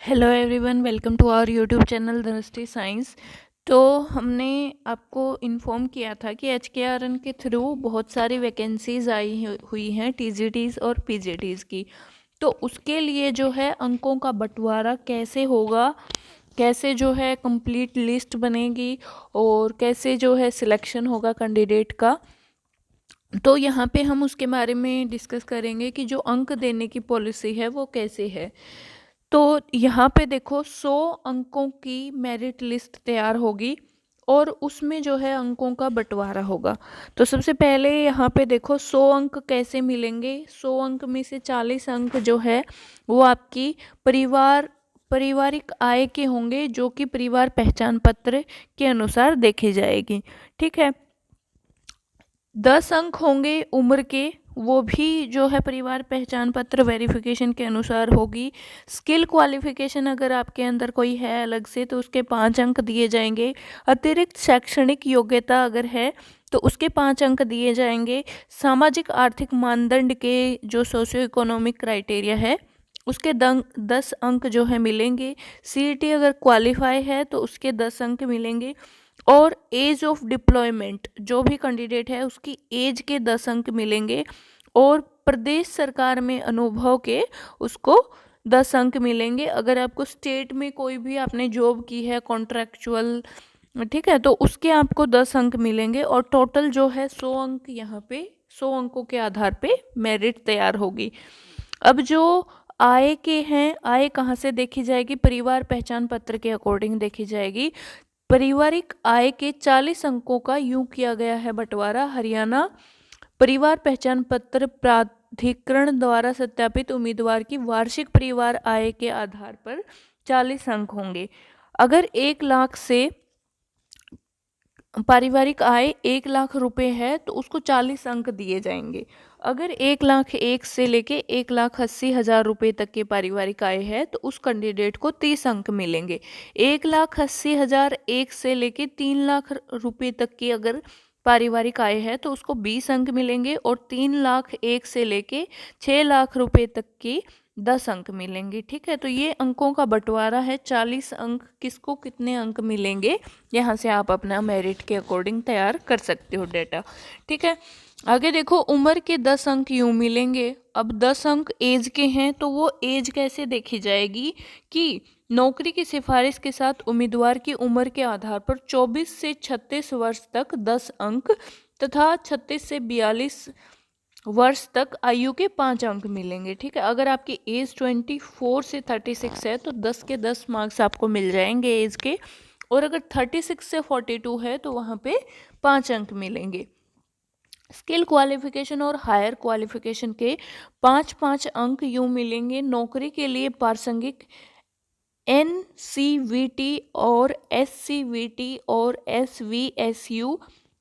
Hello everyone, welcome to our YouTube channel Drishti Science. तो हमने आपको इन्फॉर्म किया था कि एचकेआरएन के थ्रू बहुत सारी वैकेंसीज हुई हैं टीजीटीज और पीजीटीज की। तो उसके लिए जो है अंकों का बंटवारा कैसे होगा, कैसे जो है कंप्लीट लिस्ट बनेगी और कैसे जो है सिलेक्शन होगा कैंडिडेट का, तो यहाँ पे हम उसके बारे में डिस्कस करेंगे कि जो अंक देने की पॉलिसी है वो कैसे है। तो यहाँ पे देखो 100 अंकों की मेरिट लिस्ट तैयार होगी और उसमें जो है अंकों का बंटवारा होगा। तो सबसे पहले यहाँ पे देखो 100 अंक कैसे मिलेंगे। 100 अंक में से 40 अंक जो है वो आपकी पारिवारिक आय के होंगे, जो कि परिवार पहचान पत्र के अनुसार देखी जाएगी। ठीक है। 10 अंक होंगे उम्र के, वो भी जो है परिवार पहचान पत्र वेरिफिकेशन के अनुसार होगी। स्किल क्वालिफिकेशन अगर आपके अंदर कोई है अलग से तो उसके 5 अंक दिए जाएंगे। अतिरिक्त शैक्षणिक योग्यता अगर है तो उसके 5 अंक दिए जाएंगे। सामाजिक आर्थिक मानदंड के जो सोशियो इकोनॉमिक क्राइटेरिया है उसके 10 अंक जो है मिलेंगे। सीईटी अगर क्वालिफाई है तो उसके 10 अंक मिलेंगे। और एज ऑफ डिप्लॉयमेंट, जो भी कैंडिडेट है उसकी एज के 10 अंक मिलेंगे। और प्रदेश सरकार में अनुभव के उसको 10 अंक मिलेंगे। अगर आपको स्टेट में कोई भी आपने जॉब की है कॉन्ट्रैक्चुअल, ठीक है, तो उसके आपको 10 अंक मिलेंगे। और टोटल जो है 100 अंक, यहाँ पे 100 अंकों के आधार पे मेरिट तैयार होगी। अब जो आय के हैं, आय कहाँ से देखी जाएगी? परिवार पहचान पत्र के अकॉर्डिंग देखी जाएगी। पारिवारिक आय के 40 अंकों का यूं किया गया है बंटवारा। हरियाणा परिवार पहचान पत्र प्राधिकरण द्वारा सत्यापित उम्मीदवार की वार्षिक परिवार आय के आधार पर 40 अंक होंगे। अगर 1 लाख से पारिवारिक आय 1 लाख रुपए है तो उसको 40 अंक दिए जाएंगे। अगर 1 लाख 1 से लेके 1,80,000 रुपये तक की पारिवारिक आय है तो उस कैंडिडेट को 30 अंक मिलेंगे। 1,80,000 1 से लेके 3 लाख रुपये तक की अगर पारिवारिक आय है तो उसको 20 अंक मिलेंगे। और 3 लाख 1 से लेके 6 लाख रुपये तक की 10 अंक मिलेंगे। ठीक है, तो ये अंकों का बंटवारा है। 40 अंक किसको कितने अंक मिलेंगे, यहाँ से आप अपना मेरिट के अकॉर्डिंग तैयार कर सकते हो डेटा। ठीक है, आगे देखो उम्र के 10 अंक यूं मिलेंगे। अब 10 अंक एज के हैं तो वो एज कैसे देखी जाएगी कि नौकरी की सिफारिश के साथ उम्मीदवार की उम्र के आधार पर 24 से 36 वर्ष तक 10 अंक तथा 36 से 42 वर्ष तक आयु के 5 अंक मिलेंगे। ठीक है, अगर आपकी एज 24 से 36 है तो 10 के 10 मार्क्स आपको मिल जाएंगे एज के। और अगर 36 से 42 है तो वहाँ पे 5 अंक मिलेंगे। स्किल क्वालिफिकेशन और हायर क्वालिफिकेशन के 5-5 अंक यूं मिलेंगे। नौकरी के लिए प्रासंगिक NCVT और SCVT और SVSU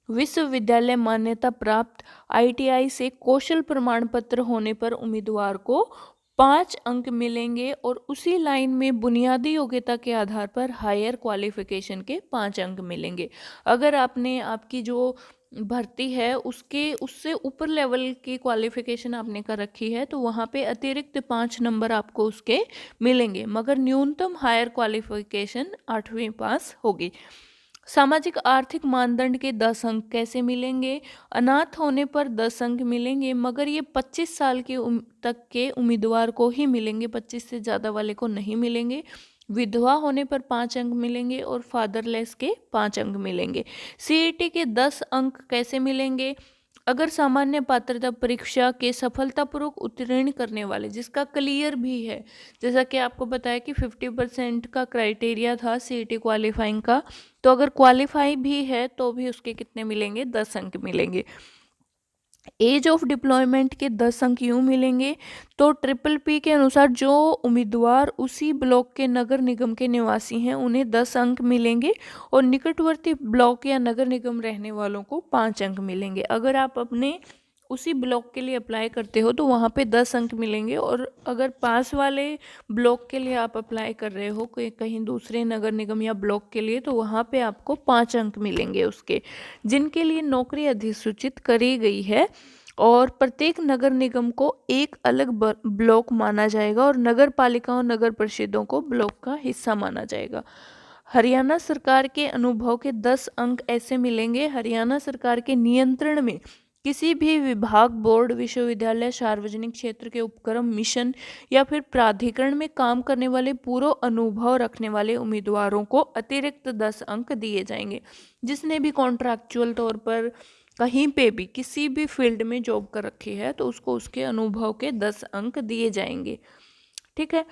विश्वविद्यालय मान्यता प्राप्त ITI से कौशल प्रमाण पत्र होने पर उम्मीदवार को 5 अंक मिलेंगे। और उसी लाइन में बुनियादी योग्यता के आधार पर हायर क्वालिफिकेशन के 5 अंक मिलेंगे। अगर आपने आपकी जो भर्ती है उसके उससे ऊपर लेवल की क्वालिफिकेशन आपने कर रखी है तो वहाँ पे अतिरिक्त 5 नंबर आपको उसके मिलेंगे, मगर न्यूनतम हायर क्वालिफिकेशन 8वीं पास होगी। सामाजिक आर्थिक मानदंड के 10 अंक कैसे मिलेंगे? अनाथ होने पर 10 अंक मिलेंगे, मगर ये 25 साल के तक के उम्मीदवार को ही मिलेंगे, 25 से ज़्यादा वाले को नहीं मिलेंगे। विधवा होने पर 5 अंक मिलेंगे और फादरलेस के 5 अंक मिलेंगे। सीईटी के 10 अंक कैसे मिलेंगे? अगर सामान्य पात्रता परीक्षा के सफलतापूर्वक उत्तीर्ण करने वाले, जिसका क्लियर भी है, जैसा कि आपको बताया कि 50% का क्राइटेरिया था सीईटी क्वालिफाइंग का, तो अगर क्वालिफाई भी है तो भी उसके कितने मिलेंगे? 10 अंक मिलेंगे। एज ऑफ डिप्लॉयमेंट के 10 अंक यूं मिलेंगे। तो PPP के अनुसार जो उम्मीदवार उसी ब्लॉक के नगर निगम के निवासी हैं उन्हें 10 अंक मिलेंगे। और निकटवर्ती ब्लॉक या नगर निगम रहने वालों को 5 अंक मिलेंगे। अगर आप अपने उसी ब्लॉक के लिए अप्लाई करते हो तो वहाँ पे 10 अंक मिलेंगे। और अगर पास वाले ब्लॉक के लिए आप अप्लाई कर रहे हो कहीं दूसरे नगर निगम या ब्लॉक के लिए तो वहाँ पे आपको 5 अंक मिलेंगे उसके, जिनके लिए नौकरी अधिसूचित करी गई है। और प्रत्येक नगर निगम को एक अलग ब्लॉक माना जाएगा और नगर पालिका और नगर परिषदों को ब्लॉक का हिस्सा माना जाएगा। हरियाणा सरकार के अनुभव के 10 अंक ऐसे मिलेंगे। हरियाणा सरकार के नियंत्रण में किसी भी विभाग, बोर्ड, विश्वविद्यालय, सार्वजनिक क्षेत्र के उपक्रम, मिशन या फिर प्राधिकरण में काम करने वाले पूर्व अनुभव रखने वाले उम्मीदवारों को अतिरिक्त 10 अंक दिए जाएंगे। जिसने भी कॉन्ट्रैक्चुअल तौर पर कहीं पे भी किसी भी फील्ड में जॉब कर रखी है तो उसको उसके अनुभव के 10 अंक दिए जाएंगे। ठीक है।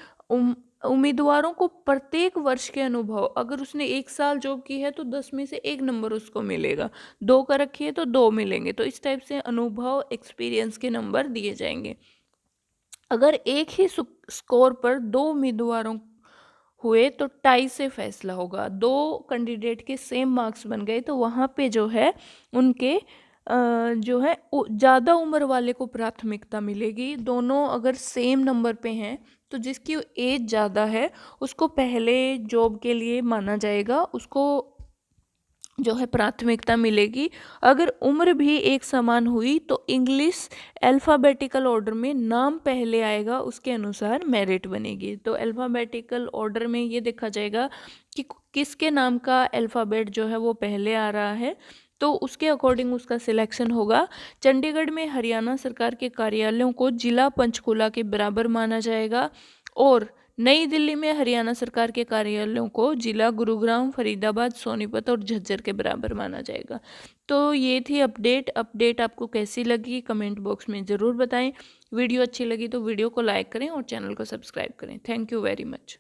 उम्मीदवारों को प्रत्येक वर्ष के अनुभव, अगर उसने 1 साल जॉब की है तो 10 में से 1 नंबर उसको मिलेगा, 2 कर रखी है तो 2 मिलेंगे। तो इस टाइप से अनुभव, एक्सपीरियंस के नंबर दिए जाएंगे। अगर एक ही स्कोर पर 2 उम्मीदवारों हुए तो टाई से फैसला होगा। 2 कैंडिडेट के सेम मार्क्स बन गए तो वहाँ पे जो है उनके जो है ज़्यादा उम्र वाले को प्राथमिकता मिलेगी। दोनों अगर सेम नंबर पे हैं तो जिसकी एज ज़्यादा है उसको पहले जॉब के लिए माना जाएगा, उसको जो है प्राथमिकता मिलेगी। अगर उम्र भी एक समान हुई तो इंग्लिश अल्फ़ाबेटिकल ऑर्डर में नाम पहले आएगा, उसके अनुसार मेरिट बनेगी। तो अल्फ़ाबेटिकल ऑर्डर में ये देखा जाएगा कि किसके नाम का अल्फ़ाबेट जो है वो पहले आ रहा है, तो उसके अकॉर्डिंग उसका सिलेक्शन होगा। चंडीगढ़ में हरियाणा सरकार के कार्यालयों को जिला पंचकुला के बराबर माना जाएगा और नई दिल्ली में हरियाणा सरकार के कार्यालयों को जिला गुरुग्राम, फरीदाबाद, सोनीपत और झज्जर के बराबर माना जाएगा। तो ये थी अपडेट आपको कैसी लगी कमेंट बॉक्स में ज़रूर बताएं। वीडियो अच्छी लगी तो वीडियो को लाइक करें और चैनल को सब्सक्राइब करें। Thank you very much.